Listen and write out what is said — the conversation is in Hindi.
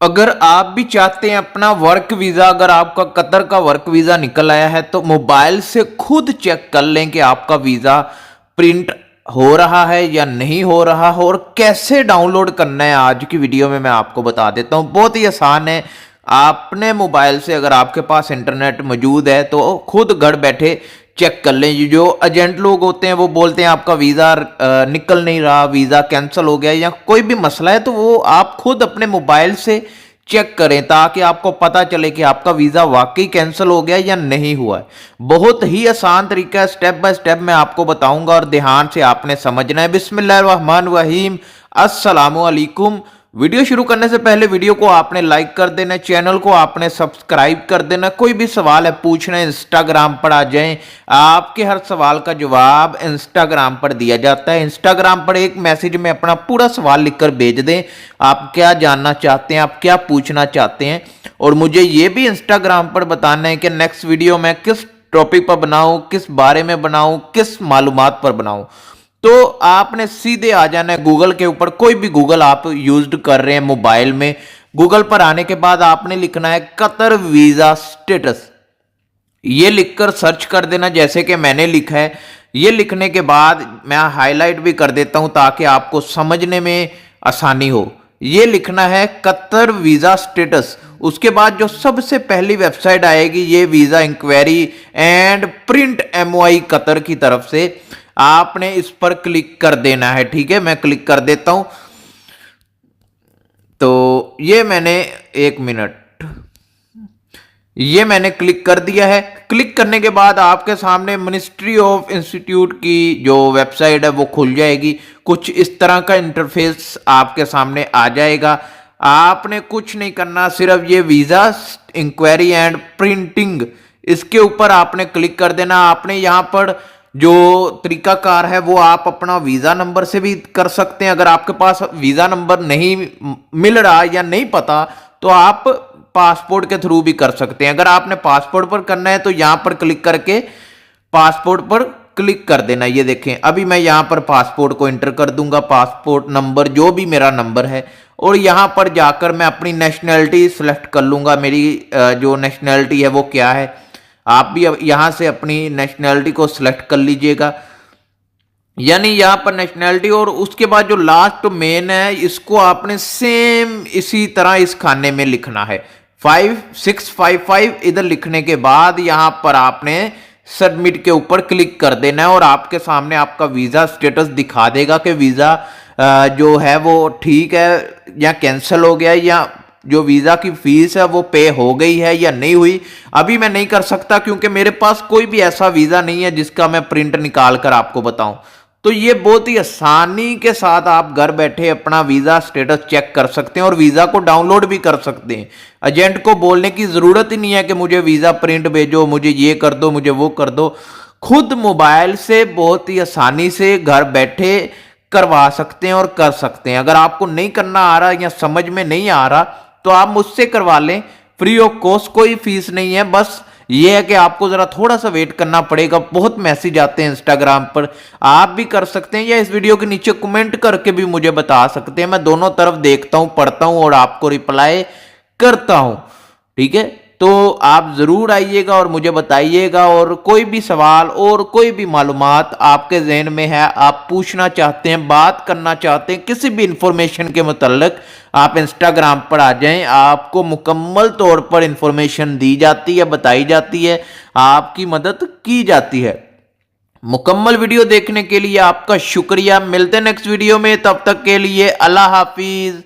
अगर आप भी चाहते हैं अपना वर्क वीज़ा, अगर आपका कतर का वर्क वीज़ा निकल आया है तो मोबाइल से खुद चेक कर लें कि आपका वीज़ा प्रिंट हो रहा है या नहीं हो रहा है और कैसे डाउनलोड करना है। आज की वीडियो में मैं आपको बता देता हूं, बहुत ही आसान है। आपने मोबाइल से, अगर आपके पास इंटरनेट मौजूद है तो खुद घर बैठे चेक कर लें। जो एजेंट लोग होते हैं वो बोलते हैं आपका वीज़ा निकल नहीं रहा, वीज़ा कैंसिल हो गया या कोई भी मसला है, तो वो आप खुद अपने मोबाइल से चेक करें ताकि आपको पता चले कि आपका वीज़ा वाकई कैंसिल हो गया या नहीं हुआ है। बहुत ही आसान तरीका है, स्टेप बाय स्टेप मैं आपको बताऊंगा और ध्यान से आपने समझना है। बिस्मिल्लाहिर्रहमानिर्रहीम, अस्सलामु अलैकुम। वीडियो शुरू करने से पहले वीडियो को आपने लाइक कर देना, चैनल को आपने सब्सक्राइब कर देना। कोई भी सवाल है पूछना है इंस्टाग्राम पर आ जाएं, आपके हर सवाल का जवाब इंस्टाग्राम पर दिया जाता है। इंस्टाग्राम पर एक मैसेज में अपना पूरा सवाल लिखकर भेज दें, आप क्या जानना चाहते हैं, आप क्या पूछना चाहते हैं, और मुझे ये भी इंस्टाग्राम पर बताना है कि नेक्स्ट वीडियो मैं किस टॉपिक पर बनाऊं, किस बारे में बनाऊं, किस मालूमात पर बनाऊं। तो आपने सीधे आ जाना है गूगल के ऊपर। कोई भी गूगल आप यूज कर रहे हैं मोबाइल में, गूगल पर आने के बाद आपने लिखना है कतर वीजा स्टेटस। ये लिखकर सर्च कर देना जैसे कि मैंने लिखा है। ये लिखने के बाद मैं हाईलाइट भी कर देता हूं ताकि आपको समझने में आसानी हो। ये लिखना है कतर वीजा स्टेटस। उसके बाद जो सबसे पहली वेबसाइट आएगी ये visa enquiry and print MOI Qatar की तरफ से, आपने इस पर क्लिक कर देना है। ठीक है, मैं क्लिक कर देता हूं। तो ये मैंने, एक मिनट, ये मैंने क्लिक कर दिया है। क्लिक करने के बाद आपके सामने मिनिस्ट्री ऑफ इंस्टीट्यूट की जो वेबसाइट है वो खुल जाएगी। कुछ इस तरह का इंटरफेस आपके सामने आ जाएगा। आपने कुछ नहीं करना, सिर्फ ये वीजा इंक्वायरी एंड प्रिंटिंग, इसके ऊपर आपने क्लिक कर देना। आपने यहां पर जो तरीकाकार है वो आप अपना वीजा नंबर से भी कर सकते हैं। अगर आपके पास वीजा नंबर नहीं मिल रहा या नहीं पता तो आप पासपोर्ट के थ्रू भी कर सकते हैं। अगर आपने पासपोर्ट पर करना है तो यहां पर क्लिक करके पासपोर्ट पर क्लिक कर देना। ये देखें, अभी मैं यहां पर पासपोर्ट को एंटर कर दूंगा, पासपोर्ट नंबर जो भी मेरा नंबर है, और यहां पर जाकर मैं अपनी नेशनैलिटी सेलेक्ट कर लूंगा। मेरी जो नेशनैलिटी है वो क्या है, आप भी यहां से अपनी नेशनैलिटी को सिलेक्ट कर लीजिएगा, यानी यहां पर नेशनैलिटी। और उसके बाद जो लास्ट मेन है इसको आपने सेम इसी तरह इस खाने में लिखना है 5655। इधर लिखने के बाद यहां पर आपने सबमिट के ऊपर क्लिक कर देना है और आपके सामने आपका वीजा स्टेटस दिखा देगा कि वीजा जो है वो ठीक है या कैंसिल हो गया, या जो वीजा की फीस है वो पे हो गई है या नहीं हुई। अभी मैं नहीं कर सकता क्योंकि मेरे पास कोई भी ऐसा वीजा नहीं है जिसका मैं प्रिंट निकाल कर आपको बताऊं। तो ये बहुत ही आसानी के साथ आप घर बैठे अपना वीजा स्टेटस चेक कर सकते हैं और वीजा को डाउनलोड भी कर सकते हैं। एजेंट को बोलने की जरूरत ही नहीं है कि मुझे वीजा प्रिंट भेजो, मुझे ये कर दो, मुझे वो कर दो। खुद मोबाइल से बहुत ही आसानी से घर बैठे करवा सकते हैं और कर सकते हैं। अगर आपको नहीं करना आ रहा या समझ में नहीं आ रहा तो आप मुझसे करवा लें, फ्री ऑफ कॉस्ट, कोई फीस नहीं है। बस ये है कि आपको जरा थोड़ा सा वेट करना पड़ेगा। बहुत मैसेज आते हैं इंस्टाग्राम पर, आप भी कर सकते हैं या इस वीडियो के नीचे कमेंट करके भी मुझे बता सकते हैं। मैं दोनों तरफ देखता हूं, पढ़ता हूं और आपको रिप्लाई करता हूं। ठीक है, तो आप जरूर आइएगा और मुझे बताइएगा। और कोई भी सवाल और कोई भी मालूमात आपके जहन में है, आप पूछना चाहते हैं, बात करना चाहते हैं किसी भी इंफॉर्मेशन के मुतल्लिक, आप इंस्टाग्राम पर आ जाएं। आपको मुकम्मल तौर पर इंफॉर्मेशन दी जाती है, बताई जाती है, आपकी मदद की जाती है। मुकम्मल वीडियो देखने के लिए आपका शुक्रिया। मिलते हैं नेक्स्ट वीडियो में, तब तक के लिए अल्लाह हाफिज।